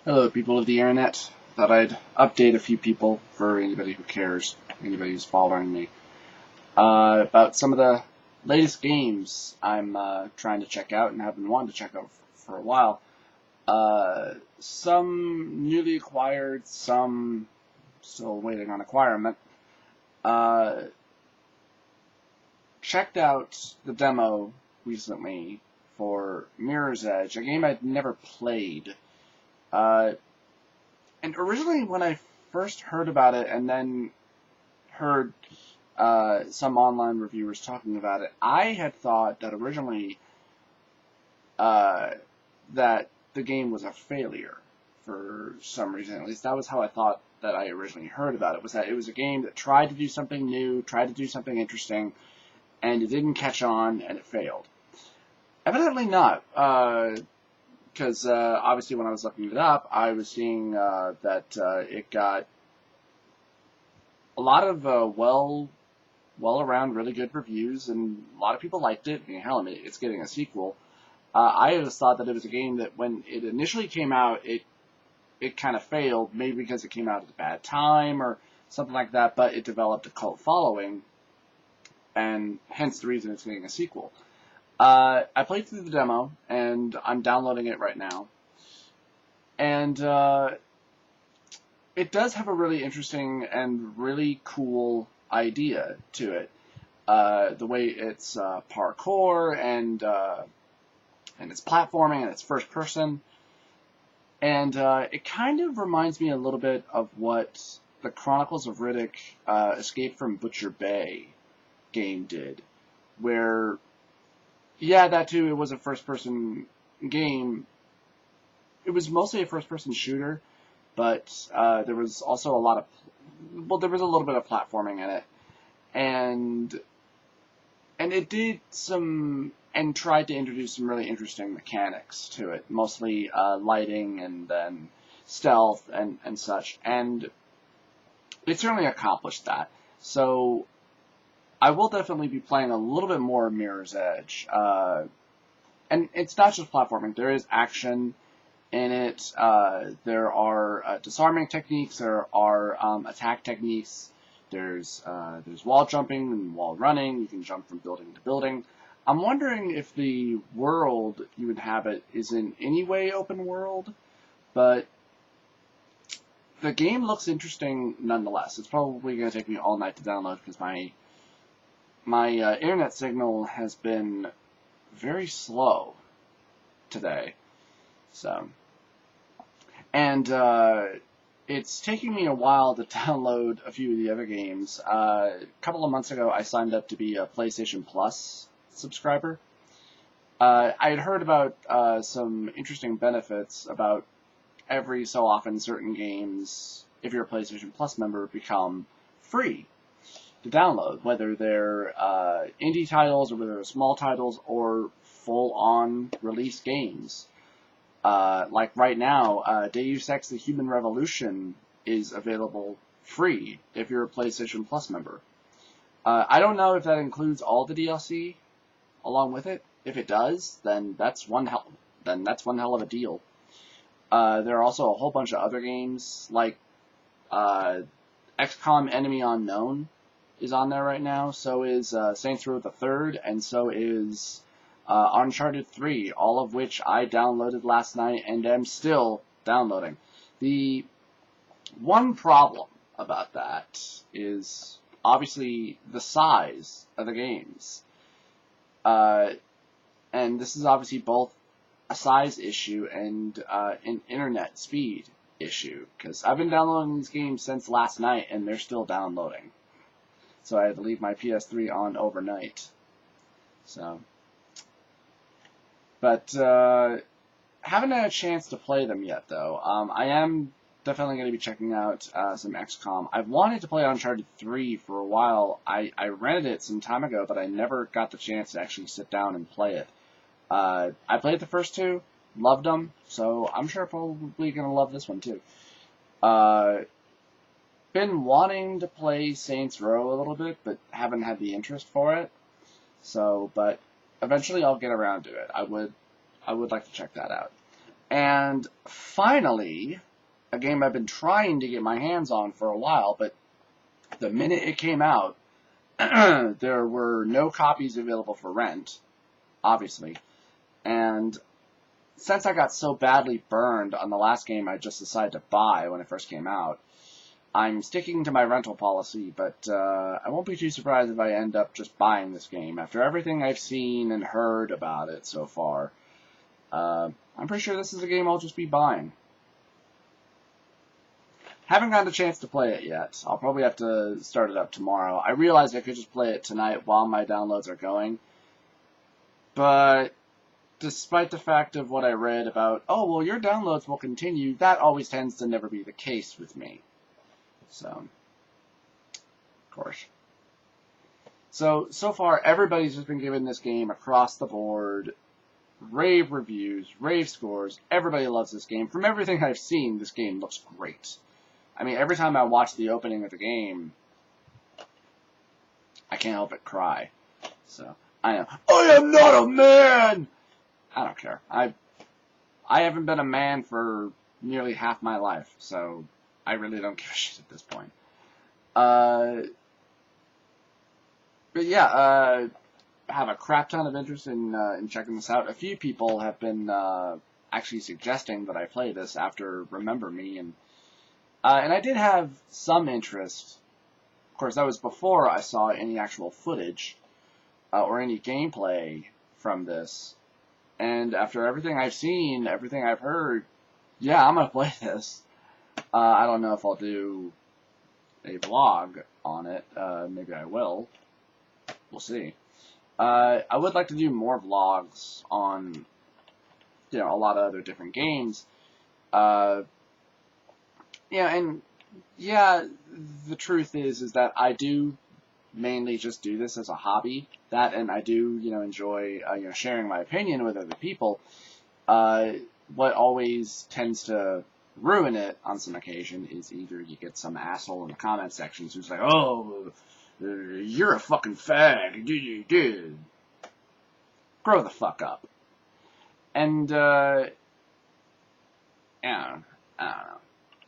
Hello, people of the internet. Thought I'd update a few people for anybody who cares, anybody who's following me, about some of the latest games I'm trying to check out and have been wanting to check out for a while. Some newly acquired, some still waiting on acquirement. Checked out the demo recently for Mirror's Edge, a game I'd never played. And originally, when I first heard about it and then heard some online reviewers talking about it, I had thought that originally that the game was a failure for some reason. At least that was how I thought that I originally heard about it, was that it was a game that tried to do something new, tried to do something interesting, and it didn't catch on, and it failed. Evidently not. Because obviously when I was looking it up, I was seeing that it got a lot of well-around, really good reviews, and a lot of people liked it. I mean, hell, it's getting a sequel. I just thought that it was a game that when it initially came out, it kind of failed, maybe because it came out at a bad time or something like that, but it developed a cult following, and hence the reason it's getting a sequel. I played through the demo, and I'm downloading it right now. And it does have a really interesting and really cool idea to it. The way it's parkour and it's platforming and it's first person. And it kind of reminds me a little bit of what the Chronicles of Riddick Escape from Butcher Bay game did, where yeah, that too, it was a first-person game. It was mostly a first-person shooter, but there was also a lot of, there was a little bit of platforming in it. And it did and tried to introduce some really interesting mechanics to it, mostly lighting and then stealth and such. And it certainly accomplished that. So I will definitely be playing a little bit more Mirror's Edge. And it's not just platforming. There is action in it. There are disarming techniques. There are attack techniques. There's wall jumping and wall running. You can jump from building to building. I'm wondering if the world you inhabit is in any way open world, but the game looks interesting nonetheless. It's probably going to take me all night to download because my internet signal has been very slow today, so, and it's taking me a while to download a few of the other games. A couple of months ago, I signed up to be a PlayStation Plus subscriber. I had heard about some interesting benefits about every so often certain games, if you're a PlayStation Plus member, become free to download, whether they're indie titles or whether they're small titles or full-on release games. Like right now, Deus Ex: The Human Revolution is available free if you're a PlayStation Plus member. I don't know if that includes all the DLC along with it. If it does, then that's one hell of a deal. There are also a whole bunch of other games like XCOM Enemy Unknown is on there right now. So is Saints Row the Third, and so is Uncharted 3, all of which I downloaded last night and am still downloading. The one problem about that is obviously the size of the games. And this is obviously both a size issue and an internet speed issue, because I've been downloading these games since last night and they're still downloading. So I had to leave my PS3 on overnight. So, but haven't had a chance to play them yet, though. I am definitely going to be checking out some XCOM. I've wanted to play Uncharted 3 for a while. I rented it some time ago, but I never got the chance to actually sit down and play it. I played the first two, loved them, so I'm sure I'm probably going to love this one too. Been wanting to play Saints Row a little bit, but haven't had the interest for it. So, but eventually I'll get around to it. I would like to check that out. And finally, a game I've been trying to get my hands on for a while, but the minute it came out, there were no copies available for rent, obviously. And since I got so badly burned on the last game I just decided to buy when it first came out, I'm sticking to my rental policy, but I won't be too surprised if I end up just buying this game. After everything I've seen and heard about it so far, I'm pretty sure this is a game I'll just be buying. Haven't gotten a chance to play it yet. I'll probably have to start it up tomorrow. I realized I could just play it tonight while my downloads are going, but despite the fact of what I read about, oh, well, your downloads will continue, that always tends to never be the case with me. So, of course. So far, everybody's just been giving this game across the board rave reviews, rave scores. Everybody loves this game. From everything I've seen, this game looks great. I mean, every time I watch the opening of the game, I can't help but cry. So, I am not a man! I don't care. I haven't been a man for nearly half my life, so I really don't give a shit at this point. But yeah, I have a crap ton of interest in checking this out. A few people have been actually suggesting that I play this after Remember Me, and I did have some interest. Of course, that was before I saw any actual footage or any gameplay from this. And after everything I've seen, everything I've heard, yeah, I'm going to play this. I don't know if I'll do a vlog on it. Maybe I will. We'll see. I would like to do more vlogs on, a lot of other different games. The truth is that I do mainly just do this as a hobby. That, and I do, enjoy, sharing my opinion with other people. What always tends to ruin it on some occasion is either you get some asshole in the comment sections who's like, oh, you're a fucking fag, dude. Grow the fuck up. And, I don't know.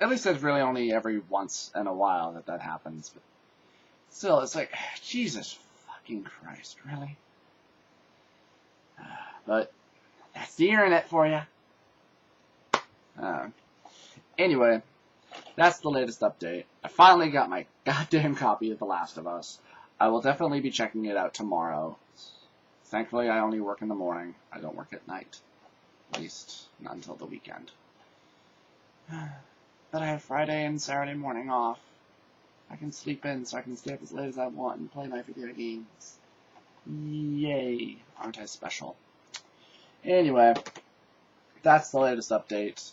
At least it's really only every once in a while that happens, but still, it's like, Jesus fucking Christ, really? But that's the internet for you. Anyway, that's the latest update. I finally got my goddamn copy of The Last of Us. I will definitely be checking it out tomorrow. Thankfully, I only work in the morning. I don't work at night. At least, not until the weekend. But I have Friday and Saturday morning off. I can sleep in so I can stay up as late as I want and play my video games. Yay. Aren't I special? Anyway, that's the latest update.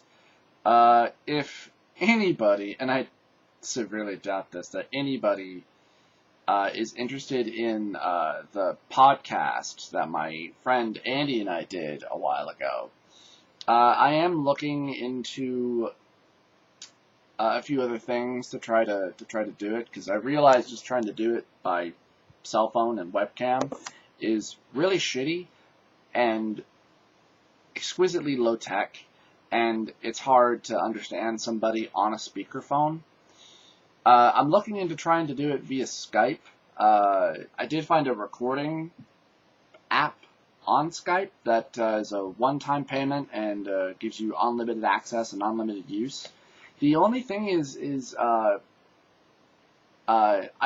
If anybody, and I severely doubt this, that anybody is interested in the podcast that my friend Andy and I did a while ago, I am looking into a few other things to try to do it, because I realize just trying to do it by cell phone and webcam is really shitty and exquisitely low tech, and it's hard to understand somebody on a speakerphone. I'm looking into trying to do it via Skype. I did find a recording app on Skype that is a one-time payment and gives you unlimited access and unlimited use. The only thing is I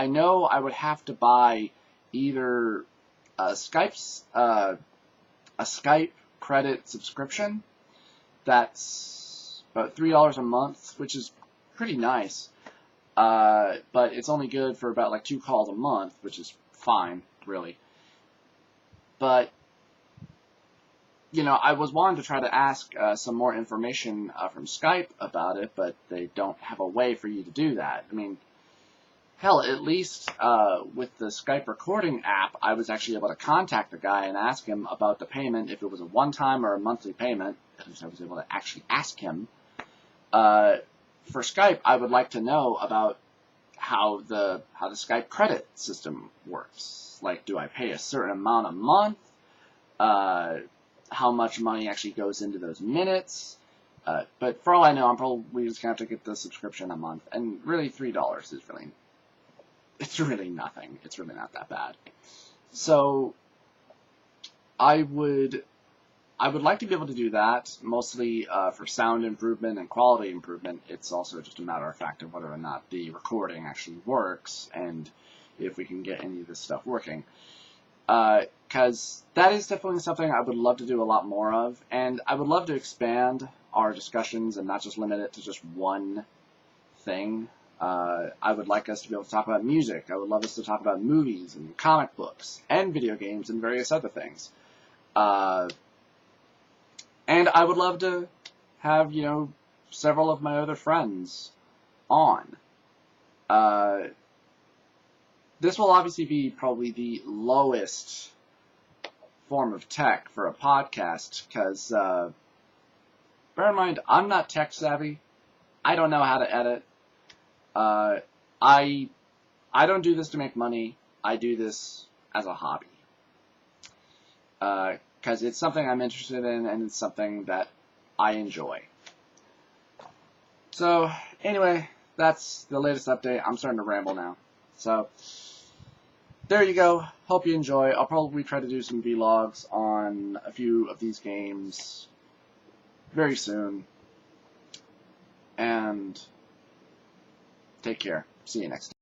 know I would have to buy either a Skype credit subscription. That's about $3 a month, which is pretty nice. But it's only good for about like 2 calls a month, which is fine, really. But I was wanting to try to ask some more information from Skype about it, but they don't have a way for you to do that. I mean, hell, at least with the Skype recording app, I was actually able to contact the guy and ask him about the payment, if it was a one-time or a monthly payment. At least I was able to actually ask him. For Skype, I would like to know about how the Skype credit system works. Like, do I pay a certain amount a month? How much money actually goes into those minutes? But for all I know, I'm probably just gonna have to get the subscription a month, and really $3 is really nothing. It's really not that bad. So I would like to be able to do that, mostly for sound improvement and quality improvement. It's also just a matter of fact of whether or not the recording actually works, and if we can get any of this stuff working. Because that is definitely something I would love to do a lot more of, and I would love to expand our discussions and not just limit it to just one thing. I would like us to be able to talk about music. I would love us to talk about movies and comic books and video games and various other things. And I would love to have, several of my other friends on. This will obviously be probably the lowest form of tech for a podcast, because bear in mind, I'm not tech savvy. I don't know how to edit. I don't do this to make money. I do this as a hobby. Because it's something I'm interested in, and it's something that I enjoy. So, anyway, that's the latest update. I'm starting to ramble now. So, there you go. Hope you enjoy. I'll probably try to do some vlogs on a few of these games very soon. And take care. See you next time.